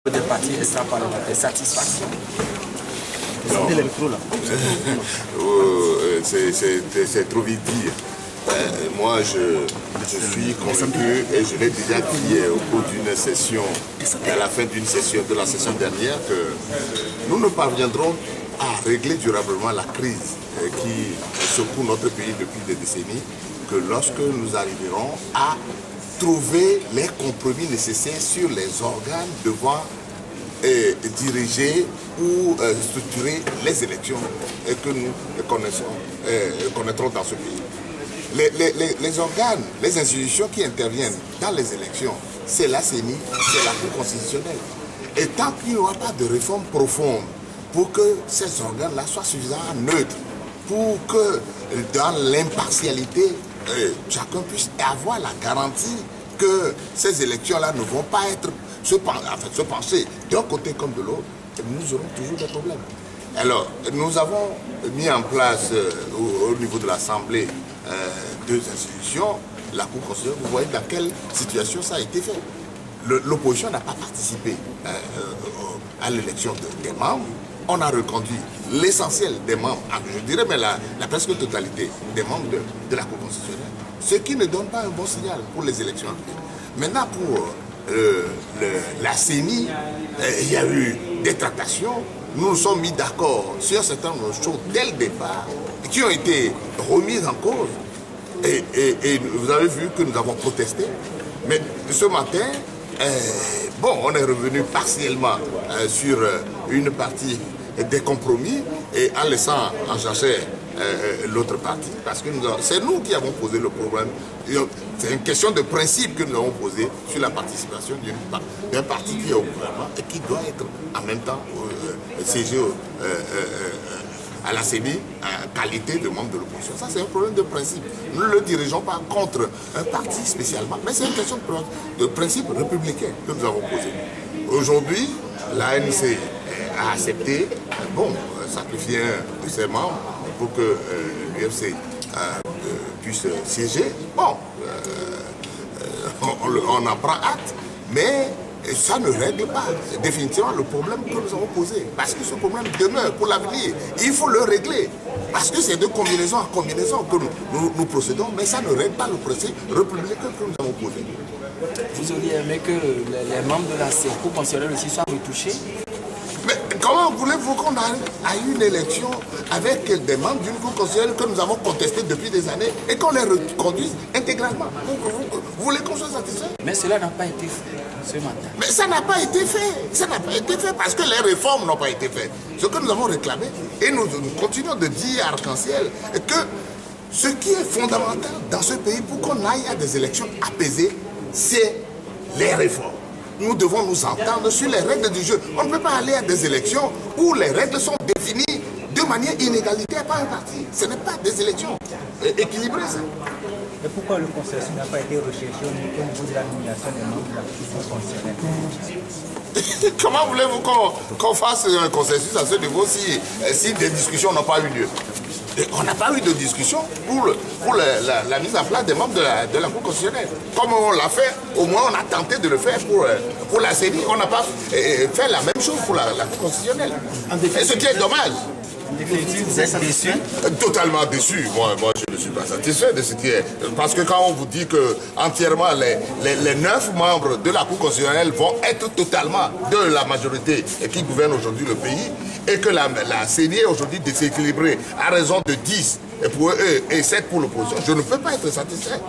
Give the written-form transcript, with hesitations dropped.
des partis extra-parlementaires, satisfaction. C'est trop vite dire. Moi, je suis convaincu, et je l'ai déjà dit au cours d'une session, à la fin d'une session, de la session dernière, que nous ne parviendrons à régler durablement la crise qui secoue notre pays depuis des décennies que lorsque nous arriverons à trouver les compromis nécessaires sur les organes devant diriger ou structurer les élections que nous connaîtrons dans ce pays. Les organes, les institutions qui interviennent dans les élections, c'est la CENI, c'est la Cour constitutionnelle. Et tant qu'il n'y aura pas de réforme profonde pour que ces organes-là soient suffisamment neutres, pour que dans l'impartialité, chacun puisse avoir la garantie que ces élections-là ne vont pas être se pencher d'un côté comme de l'autre, nous aurons toujours des problèmes. Alors, nous avons mis en place au niveau de l'Assemblée deux institutions, la Cour constitutionnelle. Vous voyez dans quelle situation ça a été fait. L'opposition n'a pas participé à l'élection des membres. On a reconduit l'essentiel des membres, je dirais mais la presque totalité des membres de la Cour constitutionnelle. Ce qui ne donne pas un bon signal pour les élections. Maintenant, pour la CENI, il y a eu des tractations. Nous nous sommes mis d'accord sur un certain nombre de choses dès le départ qui ont été remises en cause. Et vous avez vu que nous avons protesté. Mais ce matin, on est revenu partiellement sur une partie des compromis et en laissant en jachère l'autre partie, parce que c'est nous qui avons posé le problème. C'est une question de principe que nous avons posée sur la participation d'un parti qui est au gouvernement et qui doit être en même temps siégé à la CENI en qualité de membre de l'opposition. Ça, c'est un problème de principe. Nous ne le dirigeons pas contre un parti spécialement, mais c'est une question de principe républicain que nous avons posé. Aujourd'hui, l'ANC a accepté, sacrifier un de ses membres pour que l'UFC puisse siéger. On en prend acte, mais ça ne règle pas définitivement le problème que nous avons posé. Parce que ce problème demeure pour l'avenir. Il faut le régler. Parce que c'est de combinaison en combinaison que nous procédons, mais ça ne règle pas le principe républicain que nous avons posé. Vous auriez aimé que les membres de la Cour constitutionnelle aussi soient retouchés? Mais comment voulez-vous qu'on arrive à une élection avec des membres d'une Cour constitutionnelle que nous avons contesté depuis des années et qu'on les reconduise intégralement? Vous voulez qu'on soit satisfait? Mais cela n'a pas été fait ce matin. Mais ça n'a pas été fait. Ça n'a pas été fait parce que les réformes n'ont pas été faites. Ce que nous avons réclamé, et nous continuons de dire à Arc-en-Ciel, que ce qui est fondamental dans ce pays pour qu'on aille à des élections apaisées, c'est les réformes. Nous devons nous entendre sur les règles du jeu. On ne peut pas aller à des élections où les règles sont définies de manière inégalitaire par un parti. Ce n'est pas des élections équilibrées, ça. Et pourquoi le consensus n'a pas été recherché au niveau de la nomination des membres de la Cour constitutionnelle? Comment voulez-vous qu'on fasse un consensus à ce niveau si des discussions n'ont pas eu lieu? Et on n'a pas eu de discussion pour la mise en place des membres de la Cour constitutionnelle. Comme on l'a fait, au moins on a tenté de le faire pour la CENI. On n'a pas fait la même chose pour la Cour constitutionnelle. Et ce qui est dommage. En définitive, vous êtes déçu? Totalement déçu. Moi, je ne suis pas satisfait de ce qui est. Parce que quand on vous dit que entièrement les 9 membres de la Cour constitutionnelle vont être totalement de la majorité qui gouverne aujourd'hui le pays, et que la CENI est aujourd'hui déséquilibrée à raison de 10 pour eux et 7 pour l'opposition, je ne peux pas être satisfait.